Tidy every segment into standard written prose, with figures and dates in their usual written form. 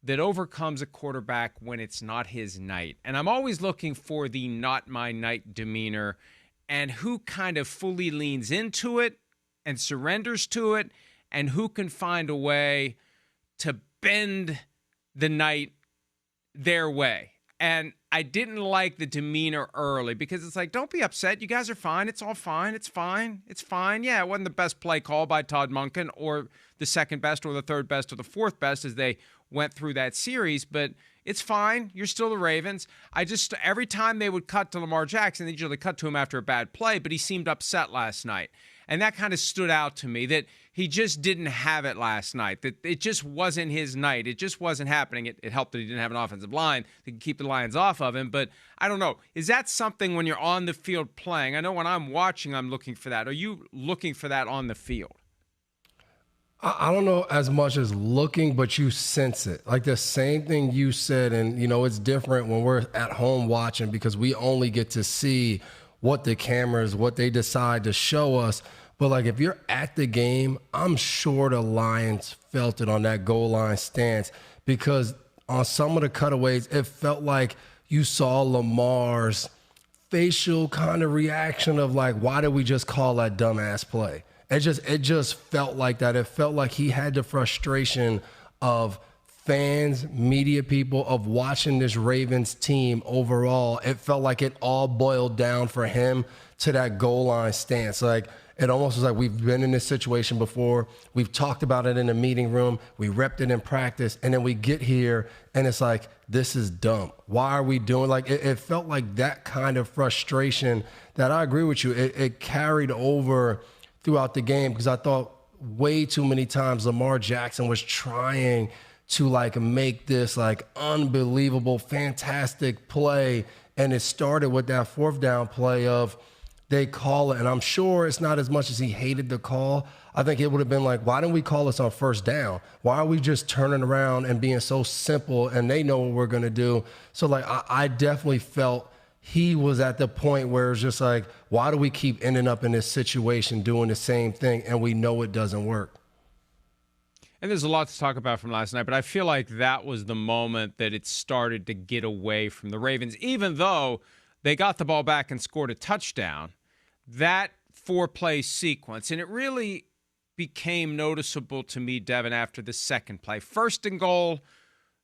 that overcomes a quarterback when it's not his night. And I'm always looking for the not my night demeanor and who kind of fully leans into it and surrenders to it and who can find a way to bend the night their way. And I didn't like the demeanor early because it's like, don't be upset. You guys are fine. It's all fine. It's fine. It's fine. Yeah, it wasn't the best play call by Todd Monken or the second best or the third best or the fourth best as they went through that series, but it's fine. You're still the Ravens. Every time they would cut to Lamar Jackson, they usually cut to him after a bad play, but he seemed upset last night. And that kind of stood out to me, that he just didn't have it last night, that it just wasn't his night. It just wasn't happening. It helped that he didn't have an offensive line that could keep the Lions off of him, but I don't know. Is that something when you're on the field playing? I know when I'm watching, I'm looking for that. Are you looking for that on the field? I don't know as much as looking, but you sense it. Like the same thing you said, and, it's different when we're at home watching because we only get to see what the cameras, what they decide to show us. But, like, if you're at the game, I'm sure the Lions felt it on that goal line stance because on some of the cutaways, it felt like you saw Lamar's facial kind of reaction of, like, why did we just call that dumbass play? It just felt like that. It felt like he had the frustration of fans, media people, of watching this Ravens team overall. It felt like it all boiled down for him to that goal line stance. Like, it almost was like we've been in this situation before. We've talked about it in the meeting room. We repped it in practice. And then we get here, and it's like, this is dumb. Why are we doing? Like, it felt like that kind of frustration that I agree with you. It carried over throughout the game because I thought way too many times Lamar Jackson was trying to, like, make this, like, unbelievable, fantastic play. And it started with that fourth down play of they call it. And I'm sure it's not as much as he hated the call. I think it would have been like, why didn't we call this on first down? Why are we just turning around and being so simple and they know what we're going to do? So, like, I definitely felt he was at the point where it's just like, why do we keep ending up in this situation doing the same thing and we know it doesn't work? And there's a lot to talk about from last night, but I feel like that was the moment that it started to get away from the Ravens, even though they got the ball back and scored a touchdown. That four-play sequence, and it really became noticeable to me, Devin, after the second play. First and goal,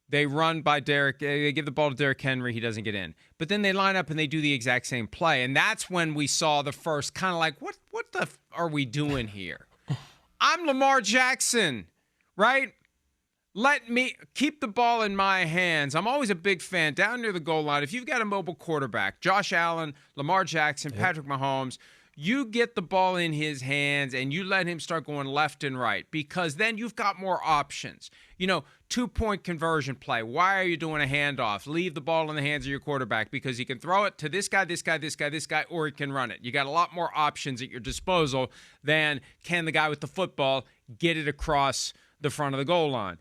they run by Derrick. They give the ball to Derrick Henry. He doesn't get in. But then they line up and they do the exact same play, and that's when we saw the first kind of like, what the are we doing here? I'm Lamar Jackson, right? Let me keep the ball in my hands. I'm always a big fan down near the goal line. If you've got a mobile quarterback, Josh Allen, Lamar Jackson, Patrick Mahomes, you get the ball in his hands and you let him start going left and right because then you've got more options. 2-point conversion play. Why are you doing a handoff? Leave the ball in the hands of your quarterback because he can throw it to this guy, this guy, this guy, this guy, or he can run it. You got a lot more options at your disposal than can the guy with the football get it across the front of the goal line.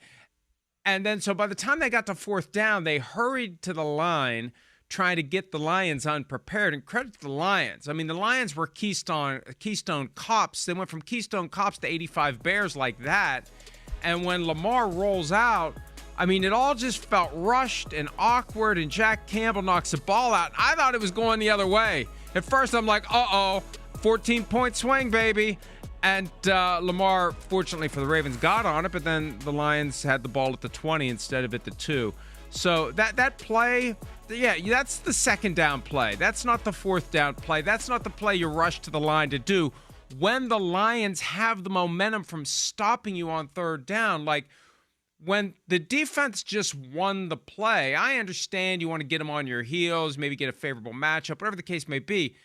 And then so by the time they got to fourth down, they hurried to the line trying to get the Lions unprepared. And credit to the Lions. I mean, the Lions were Keystone Cops. They went from Keystone Cops to 85 Bears like that. And when Lamar rolls out, I mean, it all just felt rushed and awkward, and Jack Campbell knocks the ball out. I thought it was going the other way. At first, I'm like, 14-point swing, baby. And Lamar, fortunately for the Ravens, got on it, but then the Lions had the ball at the 20 instead of at the 2. So that play, that's the second down play. That's not the fourth down play. That's not the play you rush to the line to do. When the Lions have the momentum from stopping you on third down, like when the defense just won the play, I understand you want to get them on your heels, maybe get a favorable matchup, whatever the case may be.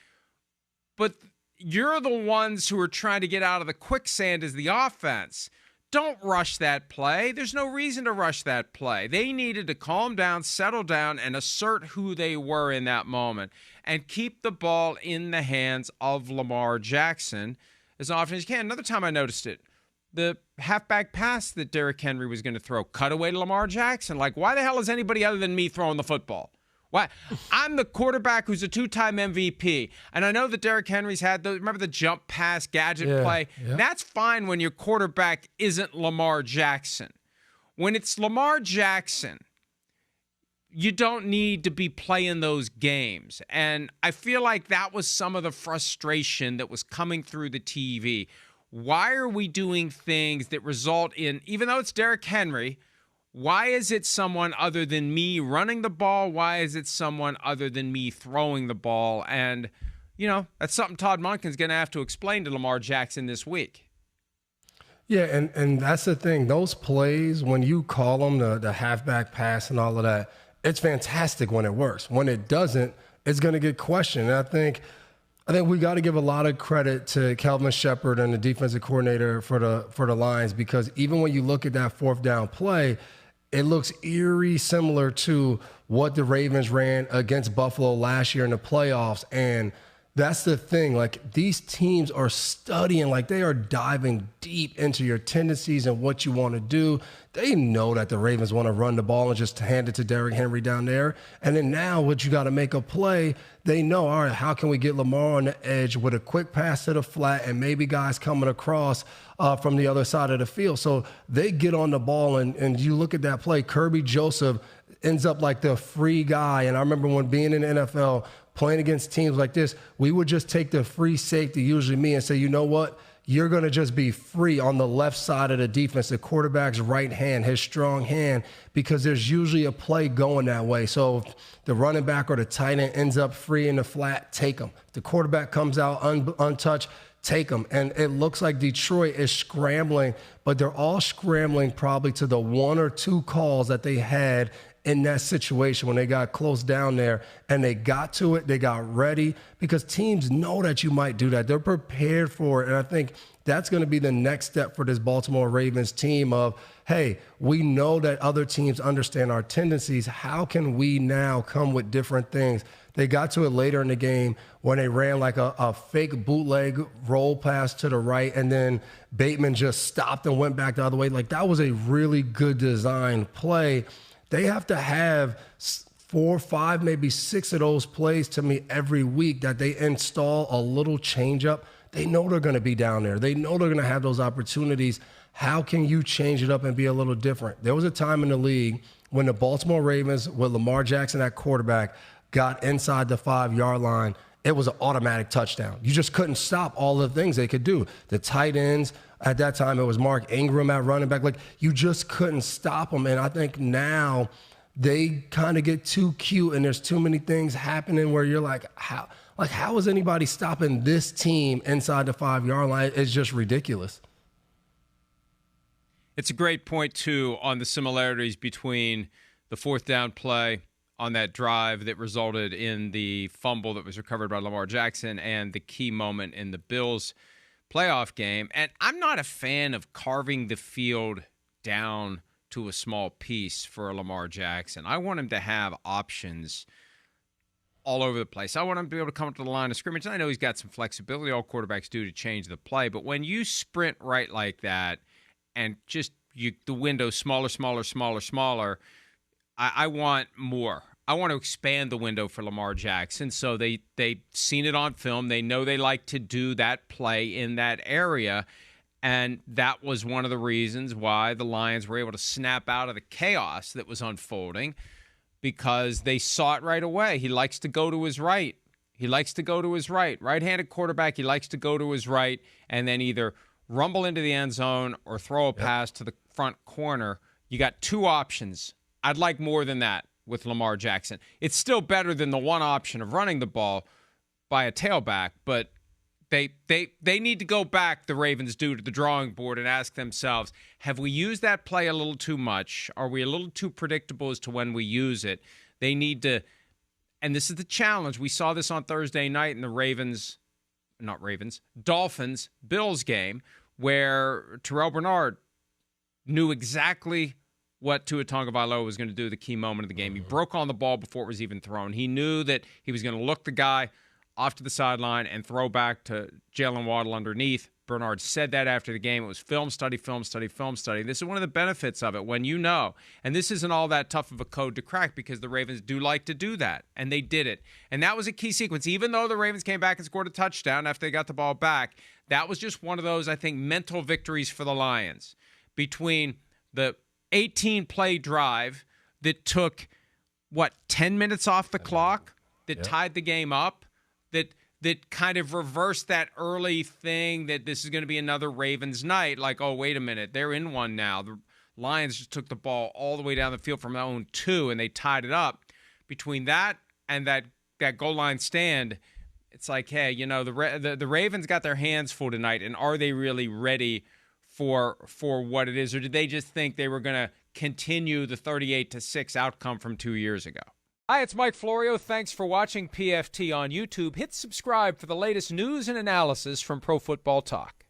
But you're the ones who are trying to get out of the quicksand as the offense. Don't rush that play. There's no reason to rush that play. They needed to calm down, settle down, and assert who they were in that moment and keep the ball in the hands of Lamar Jackson as often as you can. Another time I noticed it, the halfback pass that Derrick Henry was going to throw, cut away to Lamar Jackson. Like, why the hell is anybody other than me throwing the football? Why? I'm the quarterback who's a two-time MVP. And I know that Derrick Henry's had remember the jump pass gadget play? Yeah. That's fine when your quarterback isn't Lamar Jackson. When it's Lamar Jackson, you don't need to be playing those games. And I feel like that was some of the frustration that was coming through the TV. Why are we doing things that result in, even though it's Derrick Henry, why is it someone other than me running the ball? Why is it someone other than me throwing the ball? And, that's something Todd Monken's going to have to explain to Lamar Jackson this week. Yeah, and that's the thing. Those plays, when you call them the halfback pass and all of that, it's fantastic when it works. When it doesn't, it's going to get questioned. And I think we got to give a lot of credit to Kelvin Shepard and the defensive coordinator for the Lions, because even when you look at that fourth down play, it looks eerie similar to what the Ravens ran against Buffalo last year in the playoffs. And that's the thing. Like, these teams are studying, like they are diving deep into your tendencies and what you want to do. They know that the Ravens want to run the ball and just hand it to Derrick Henry down there. And then now what you got to make a play, they know, all right, how can we get Lamar on the edge with a quick pass to the flat and maybe guys coming across from the other side of the field. So they get on the ball, and you look at that play, Kirby Joseph ends up like the free guy. And I remember when being in the NFL, playing against teams like this, we would just take the free safety, usually me, and say, you know what? You're going to just be free on the left side of the defense, the quarterback's right hand, his strong hand, because there's usually a play going that way. So if the running back or the tight end ends up free in the flat, take him. If the quarterback comes out untouched, take them. And it looks like Detroit is scrambling, but they're all scrambling probably to the one or two calls that they had in that situation when they got close down there, and they got to it, they got ready, because teams know that you might do that. They're prepared for it. And I think that's going to be the next step for this Baltimore Ravens team of, hey, we know that other teams understand our tendencies. How can we now come with different things? They got to it later in the game when they ran like a fake bootleg roll pass to the right, and then Bateman just stopped and went back the other way. Like, that was a really good design play. They have to have 4, 5, maybe 6 of those plays to me every week that they install a little changeup. They know they're going to be down there. They know they're going to have those opportunities. How can you change it up and be a little different? There was a time in the league when the Baltimore Ravens, with Lamar Jackson at quarterback, got inside the 5-yard line. It was an automatic touchdown. You just couldn't stop all the things they could do. The tight ends, at that time, it was Mark Ingram at running back. Like, you just couldn't stop them. And I think now they kind of get too cute, and there's too many things happening where you're like, how is anybody stopping this team inside the 5-yard line? It's just ridiculous. It's a great point, too, on the similarities between the fourth down play on that drive that resulted in the fumble that was recovered by Lamar Jackson and the key moment in the Bills playoff game. And I'm not a fan of carving the field down to a small piece for Lamar Jackson. I want him to have options all over the place. I want him to be able to come up to the line of scrimmage. And I know he's got some flexibility. All quarterbacks do to change the play. But when you sprint right like that and just the window smaller, I want more. I want to expand the window for Lamar Jackson. So they've seen it on film. They know they like to do that play in that area. And that was one of the reasons why the Lions were able to snap out of the chaos that was unfolding, because they saw it right away. He likes to go to his right. Right-handed quarterback, he likes to go to his right and then either rumble into the end zone or throw a pass to the front corner. You got 2 options. I'd like more than that with Lamar Jackson. It's still better than the one option of running the ball by a tailback, but they need to go back, the Ravens do, to the drawing board and ask themselves, have we used that play a little too much? Are we a little too predictable as to when we use it? They need to, and this is the challenge. We saw this on Thursday night in the Dolphins-Bills game, where Terrell Bernard knew exactly what Tua Tagovailoa was going to do the key moment of the game. He broke on the ball before it was even thrown. He knew that he was going to look the guy off to the sideline and throw back to Jalen Waddle underneath. Bernard said that after the game. It was film study. This is one of the benefits of it when you know. And this isn't all that tough of a code to crack, because the Ravens do like to do that, and they did it. And that was a key sequence. Even though the Ravens came back and scored a touchdown after they got the ball back, that was just one of those, I think, mental victories for the Lions between the 18-play drive that took, 10 minutes off the clock, that tied the game up, that kind of reversed that early thing that this is going to be another Ravens night. Like, oh, wait a minute, they're in one now. The Lions just took the ball all the way down the field from their own 2, and they tied it up. Between that and that goal line stand, it's like, hey, the Ravens got their hands full tonight, and are they really ready for what it is, or did they just think they were going to continue the 38-6 outcome from 2 years ago? Hi, it's Mike Florio. Thanks for watching PFT on YouTube. Hit subscribe for the latest news and analysis from Pro Football Talk.